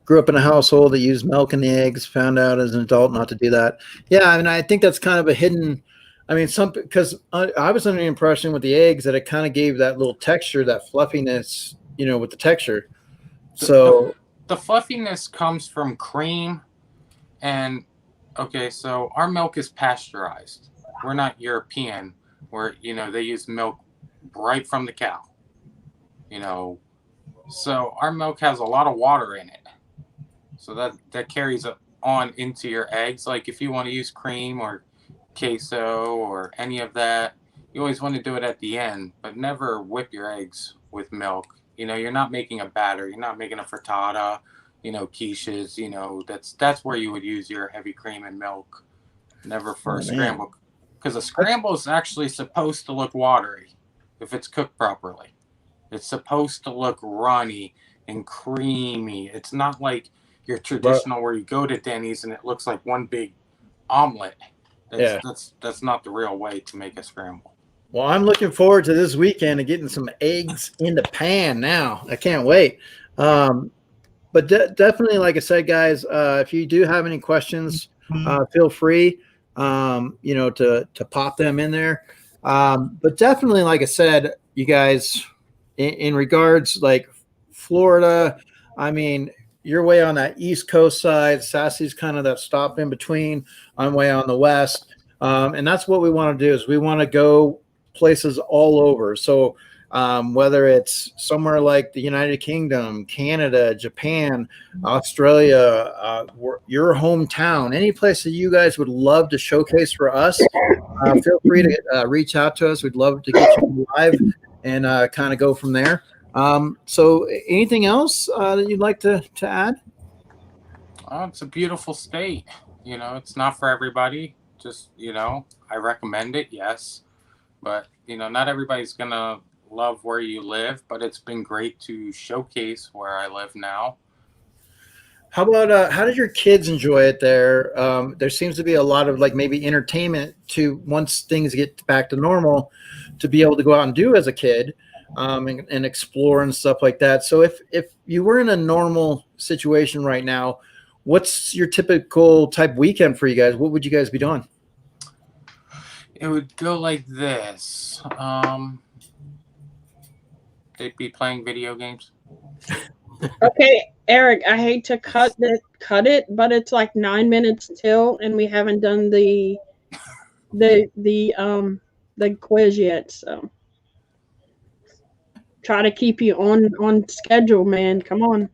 Grew up in a household that used milk in the eggs, found out as an adult not to do that. Yeah, I mean, I think that's kind of a hidden, because I was under the impression with the eggs that it kind of gave that little texture, that fluffiness, with the texture. So the fluffiness comes from cream. And okay, so our milk is pasteurized. We're not European where, they use milk right from the cow. So our milk has a lot of water in it. So that carries on into your eggs. Like if you want to use cream or queso or any of that, you always want to do it at the end, but never whip your eggs with milk. You're not making a batter. You're not making a frittata, quiches, that's where you would use your heavy cream and milk. Never for a scramble. Because a scramble is actually supposed to look watery if it's cooked properly. It's supposed to look runny and creamy. It's not like, your traditional where you go to Denny's and it looks like one big omelet. That's not the real way to make a scramble. Well, I'm looking forward to this weekend and getting some eggs in the pan now. I can't wait. But definitely, like I said, guys, if you do have any questions, feel free, to pop them in there. But definitely, like I said, you guys, in regards like Florida, I mean, you're way on that East Coast side. Sassy's kind of that stop in between. I'm way on the West. And that's what we want to do is we want to go places all over. So whether it's somewhere like the United Kingdom, Canada, Japan, Australia, your hometown, any place that you guys would love to showcase for us, feel free to reach out to us. We'd love to get you live and kind of go from there. So anything else that you'd like to add? It's a beautiful state. It's not for everybody. Just, I recommend it, yes. But, not everybody's going to love where you live, but it's been great to showcase where I live now. How about how did your kids enjoy it there? There seems to be a lot of like maybe entertainment to once things get back to normal to be able to go out and do as a kid and explore and stuff like that. So if you were in a normal situation right now, what's your typical type weekend for you guys? What would you guys be doing? It would go like this. They'd be playing video games. Okay, Eric, I hate to cut it, but it's like 9 minutes till, and we haven't done the quiz yet. So try to keep you on schedule, man. Come on.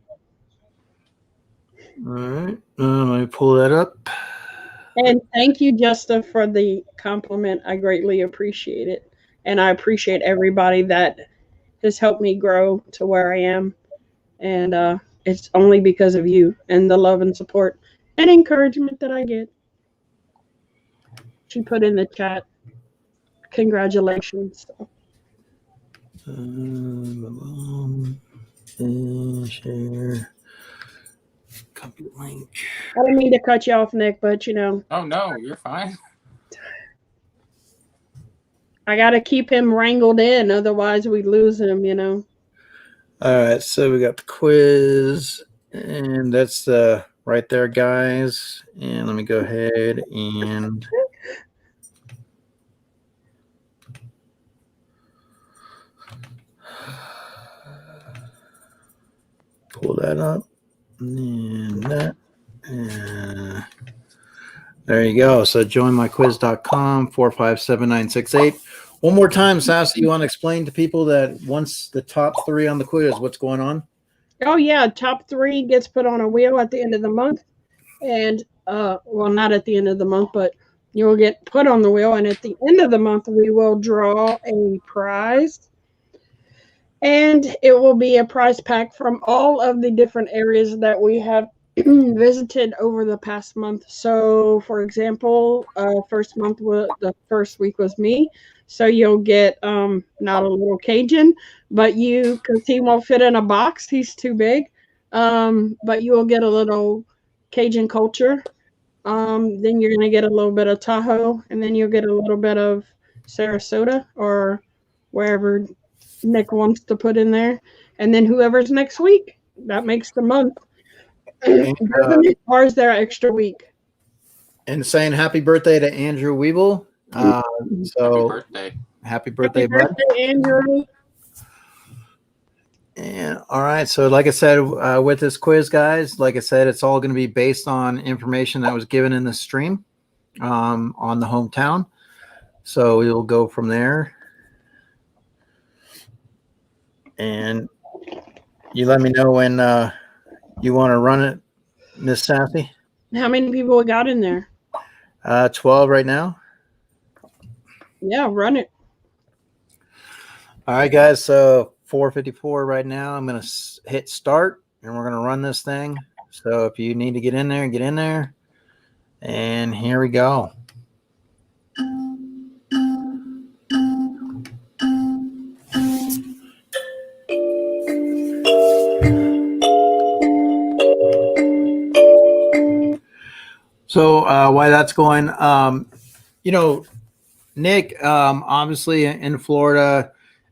All right, let me pull that up. And thank you, Justa, for the compliment. I greatly appreciate it, and I appreciate everybody that has helped me grow to where I am. And it's only because of you and the love and support and encouragement that I get. She put in the chat, congratulations. Share. Copy link. I didn't mean to cut you off, Nick, but Oh, no, you're fine. I got to keep him wrangled in. Otherwise, we lose him, All right, so we got the quiz, and that's right there, guys. And let me go ahead and pull that up. And that. There you go. So joinmyquiz.com 457-968. One more time, Sassy, you want to explain to people that once the top 3 on the quiz, what's going on? Oh, yeah. Top 3 gets put on a wheel at the end of the month. And, well, not at the end of the month, but you'll get put on the wheel. And at the end of the month, we will draw a prize. And it will be a prize pack from all of the different areas that we have visited over the past month. So, for example, the first week was me. So you'll get not a little Cajun, but because he won't fit in a box, he's too big. But you will get a little Cajun culture. Then you're gonna get a little bit of Tahoe, and then you'll get a little bit of Sarasota or wherever Nick wants to put in there. And then whoever's next week, that makes the month. Or is there an extra week? And saying happy birthday to Andrew Weeble. Happy birthday, bud. Andrew. And all right, so like I said, with this quiz, guys, like I said, it's all going to be based on information that was given in the stream on the hometown. So we'll go from there. And you let me know when you want to run it, Miss Sassy. How many people we got in there? 12 right now. Yeah, run it. All right, guys. So 4:54 right now. I'm going to hit start, and we're going to run this thing. So if you need to get in there, get in there. And here we go. So while that's going, you know, Nick, obviously in Florida,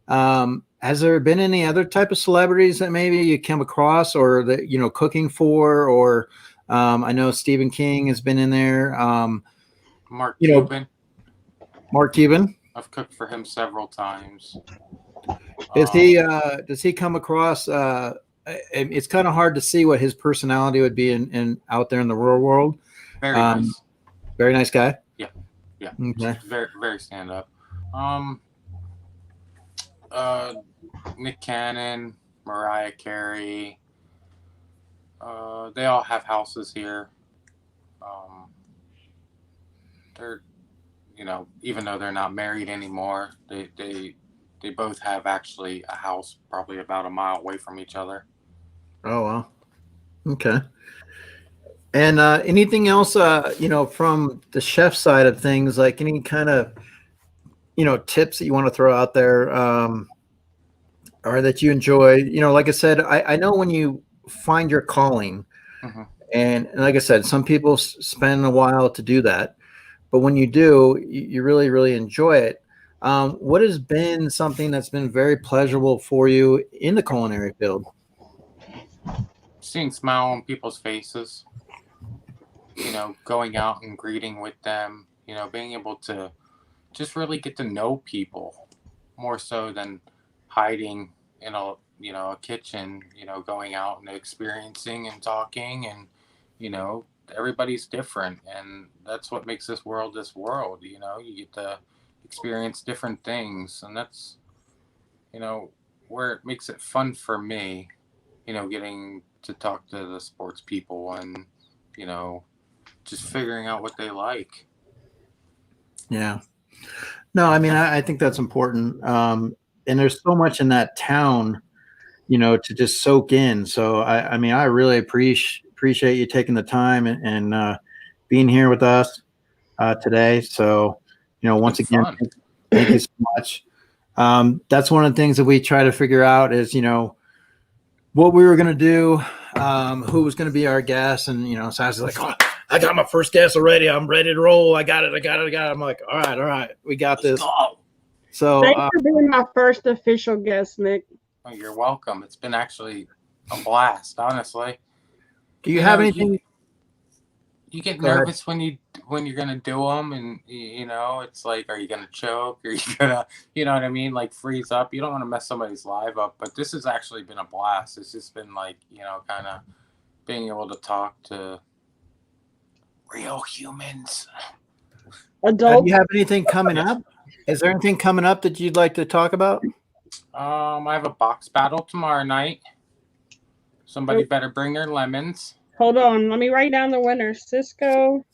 has there been any other type of celebrities that maybe you come across or that, you know, cooking for, or I know Stephen King has been in there. Mark You know, Cuban. Mark Cuban. I've cooked for him several times. Does he come across, it's kind of hard to see what his personality would be in out there in the real world. Very nice. Very nice guy. Yeah. Okay. Just very stand up. Nick Cannon, Mariah Carey. They all have houses here. They're, you know, even though they're not married anymore, they both have actually a house probably about a mile away from each other. Oh wow. Okay. And anything else, you know, from the chef side of things, like any kind of, you know, tips that you want to throw out there, or that you enjoy? You know, like I said, I know when you find your calling, Mhm. and like I said, some people spend a while to do that, but when you do, you really, really enjoy it. What has been something that's been very pleasurable for you in the culinary field? Seeing smile on people's faces, you know, going out and greeting with them, you know, being able to just really get to know people more so than hiding in a, you know, a kitchen, you know, going out and experiencing and talking, and, you know, everybody's different, and that's what makes this world, you know, you get to experience different things, and that's, you know, where it makes it fun for me, you know, getting to talk to the sports people and, you know, just figuring out what they like. Yeah. No, I mean, I think that's important. And there's so much in that town, you know, to just soak in. So I mean, I really appreciate you taking the time and being here with us today. So, you know, once It's again, fun. thank you so much. That's one of the things that we try to figure out is, you know, what we were going to do, who was going to be our guest. And, you know, Sassy's like, oh, I got my first guest already. I'm ready to roll. I got it. I'm like, all right. We got this. Go. So Thanks for being my first official guest, Nick. Oh, you're welcome. It's been actually a blast, honestly. do you have anything? You get Go ahead. nervous when you're gonna do them, and you know, it's like, are you gonna choke? Are you gonna, you know what I mean, like freeze up? You don't want to mess somebody's life up. But this has actually been a blast. It's just been like, you know, kind of being able to talk to real humans. Do Adult. you have anything coming up? Is there anything coming up that you'd like to talk about? I have a box battle tomorrow night. Somebody better bring their lemons. Hold on. Let me write down the winners. Cisco.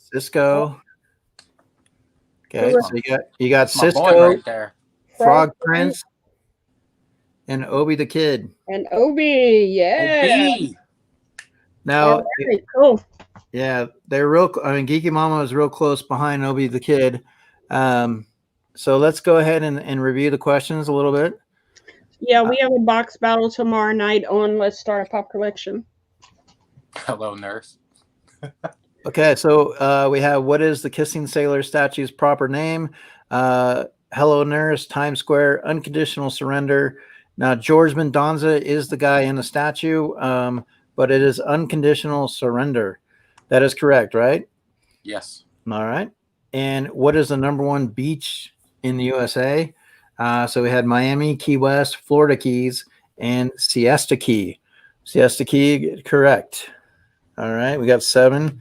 Okay, so you got That's my boy Cisco, right there. Frog Prince, and Obi the Kid. And Obi. Yeah. OB. Now, All right, cool. yeah, they're real. I mean, Geeky Mama is real close behind Obi the Kid. So let's go ahead and review the questions a little bit. Yeah, we have a box battle tomorrow night on Let's Start a Pop Collection. Hello, nurse. Okay, so we have, what is the Kissing Sailor statue's proper name? Hello Nurse, Times Square, Unconditional Surrender. Now, George Mendonza is the guy in the statue, but it is Unconditional Surrender. That is correct, right? Yes. All right. And what is the #1 beach in the USA? So we had Miami, Key West, Florida Keys, and Siesta Key. Siesta Key, correct. All right, we got 7.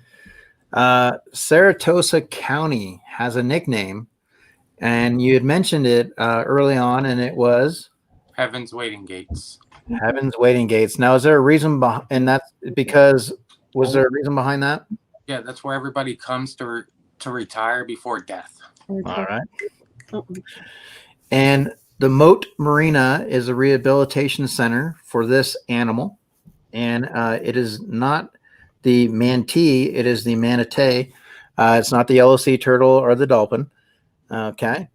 Saratoga County has a nickname, and you had mentioned it early on, and it was Heaven's Waiting Gates. Heaven's Waiting Gates. Now, is there a reason and that's because, was there a reason behind that? Yeah, that's where everybody comes to retire before death. All right. And the Moat Marina is a rehabilitation center for this animal, and it is not the manatee, it is the manatee. It's not the yellow sea turtle or the dolphin. Okay.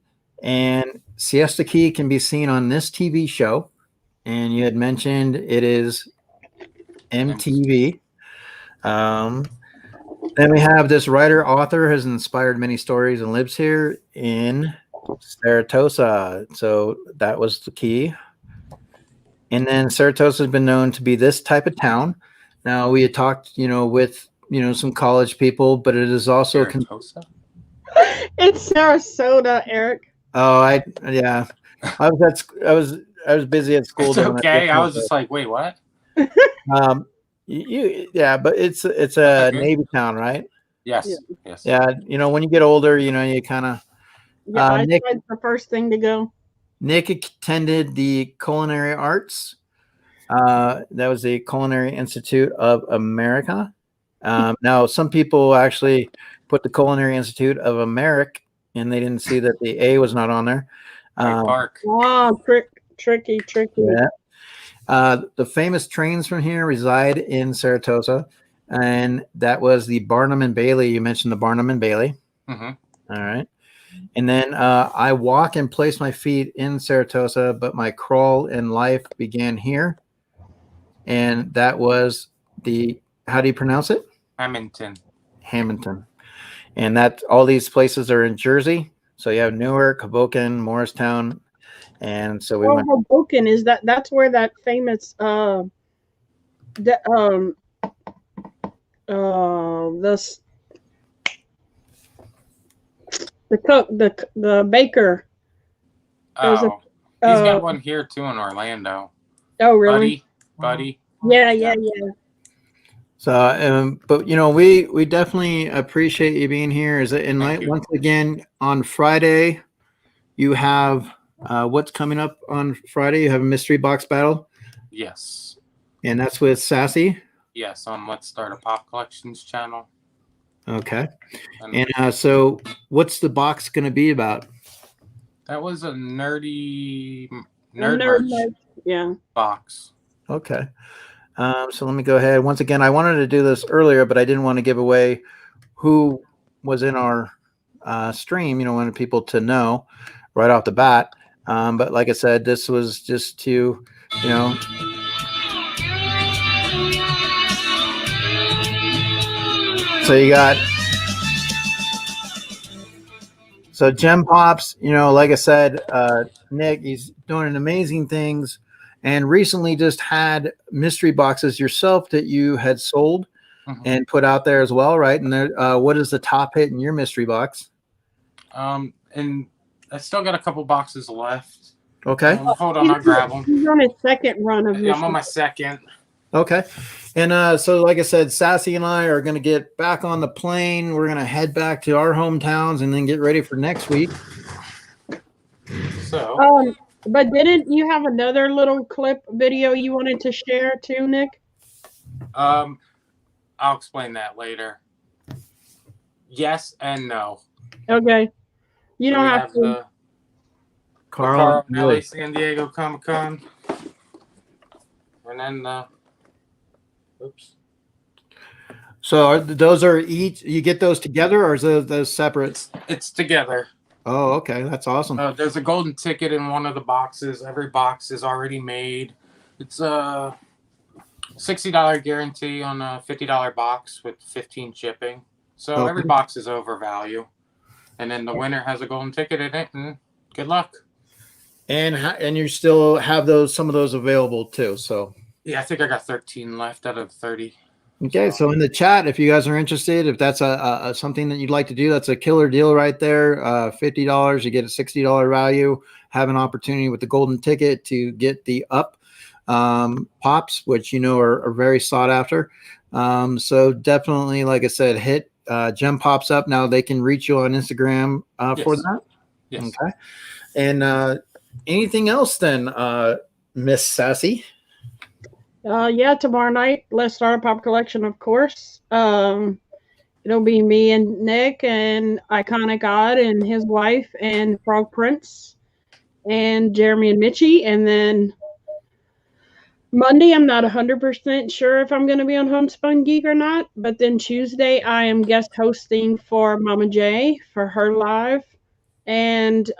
And Siesta Key can be seen on this TV show. And you had mentioned it is MTV. Then we have this writer author has inspired many stories and lives here in Saratoga. So that was the key. And then Saratoga has been known to be this type of town. Now we had talked, with some college people, but it is also Saratoga? It's Sarasota, Eric. yeah. I was busy at school. It's okay. I was just like, wait, what? But it's a Okay. Navy town, right? Yes. Yes. Yeah, when you get older, you kind of. Yeah, I tried the first thing to go. Nick attended the Culinary Arts. That was the Culinary Institute of America. Now, some people actually put the Culinary Institute of America, and they didn't see that the A was not on there. Park. Oh, tricky. Yeah. The famous trains from here reside in Saratoga, and that was the Barnum and Bailey. You mentioned the Barnum and Bailey. Mm-hmm. All right. And then I walk and place my feet in Saratoga, but my crawl in life began here. And that was how do you pronounce it? Hamilton. And that all these places are in Jersey. So you have Newark, Hoboken, Morristown. And so we went. Hoboken that's where that famous the cook, the baker. Oh, he's got one here too in Orlando. Oh, really? Buddy. Yeah. So, but we definitely appreciate you being here. Once again on Friday, you have what's coming up on Friday? You have a mystery box battle. Yes. And that's with SASSY. Yes, on Let's Start a Pop Collections channel. Okay. And so what's the box going to be about? That was a nerd merch box. Okay. So let me go ahead. Once again, I wanted to do this earlier, but I didn't want to give away who was in our stream. Wanted people to know right off the bat. But like I said, this was just to, So you got, Gem Pops, like I said, Nick, he's doing amazing things, and recently just had mystery boxes yourself that you had sold and put out there as well, right? And there, what is the top hit in your mystery box? And I still got a couple boxes left. Okay. Hold on, I'll grab them. He's on his second run of I'm on my second. Okay. And so like I said, Sassy and I are going to get back on the plane. We're going to head back to our hometowns and then get ready for next week. So. But didn't you have another little clip video you wanted to share too, Nick? I'll explain that later. Yes and no. Okay. You don't have to. Carl LA San Diego Comic-Con. And then oops. So those are each, you get those together, or is those separate? It's together. Oh, okay. That's awesome. There's a golden ticket in one of the boxes. Every box is already made. It's a $60 guarantee on a $50 box with 15 shipping. So every box is over value. And then the winner has a golden ticket in it, and good luck. And you still have some of those available too. So yeah, I think I got 13 left out of 30. Okay, so in the chat, if you guys are interested, if that's a something that you'd like to do, that's a killer deal right there. $50, you get a $60 value. Have an opportunity with the golden ticket to get the up pops, which are very sought after. So definitely, like I said, hit Gem Pops up. Now they can reach you on Instagram for that. Yes. Okay. And anything else then, Miss Sassy? Yeah, tomorrow night, Let's Start a Pop Collection, of course. It'll be me and Nick and Iconic Odd and his wife and Frog Prince and Jeremy and Mitchie. And then Monday, I'm not 100% sure if I'm going to be on Homespun Geek or not. But then Tuesday, I am guest hosting for Mama J for her live. And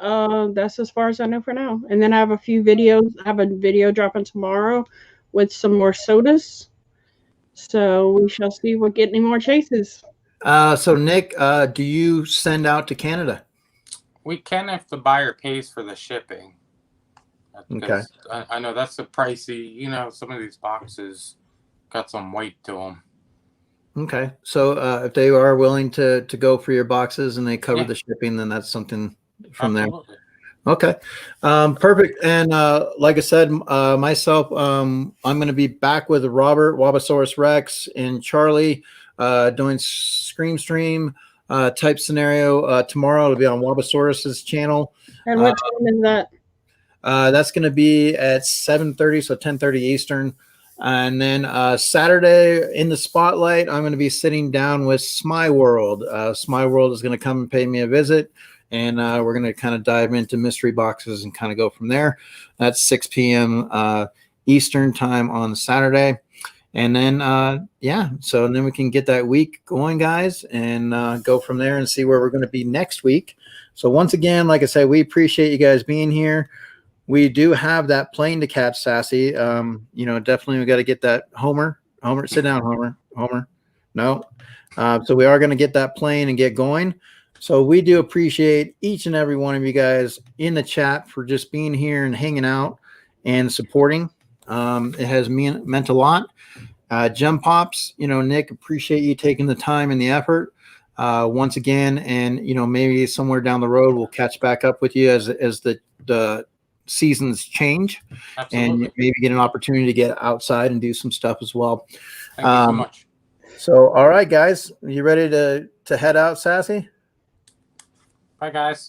that's as far as I know for now. And then I have a few videos. I have a video dropping tomorrow with some more sodas. So we shall see if we'll get any more chases. So Nick, do you send out to Canada? We can if the buyer pays for the shipping. Okay. I know that's the pricey. You know, some of these boxes got some weight to them. Okay. So if they are willing to go for your boxes and they cover Yeah. the shipping, then that's something from Absolutely. there. Okay. Perfect. And like I said, myself, I'm going to be back with Robert, Wabasaurus Rex, and Charlie doing Scream Stream type scenario. Tomorrow it'll be on Wabasaurus's channel. And what time is that? That's going to be at 7:30, so 10:30 Eastern. And then Saturday in the spotlight, I'm going to be sitting down with Smy World. Smy World is going to come and pay me a visit, and we're going to kind of dive into mystery boxes and kind of go from there. That's 6 p.m. Eastern time on Saturday. And then, so then we can get that week going, guys, and go from there and see where we're going to be next week. So once again, like I said, we appreciate you guys being here. We do have that plane to catch, Sassy. Definitely we got to get that Homer, sit down, Homer. No. So we are going to get that plane and get going. So we do appreciate each and every one of you guys in the chat for just being here and hanging out and supporting. It has meant a lot. Gem Pops, Nick, appreciate you taking the time and the effort once again. And, maybe somewhere down the road, we'll catch back up with you as the seasons change. Absolutely. And maybe get an opportunity to get outside and do some stuff as well. Thank you so much. So, all right, guys, you ready to head out, Sassy? Bye, guys.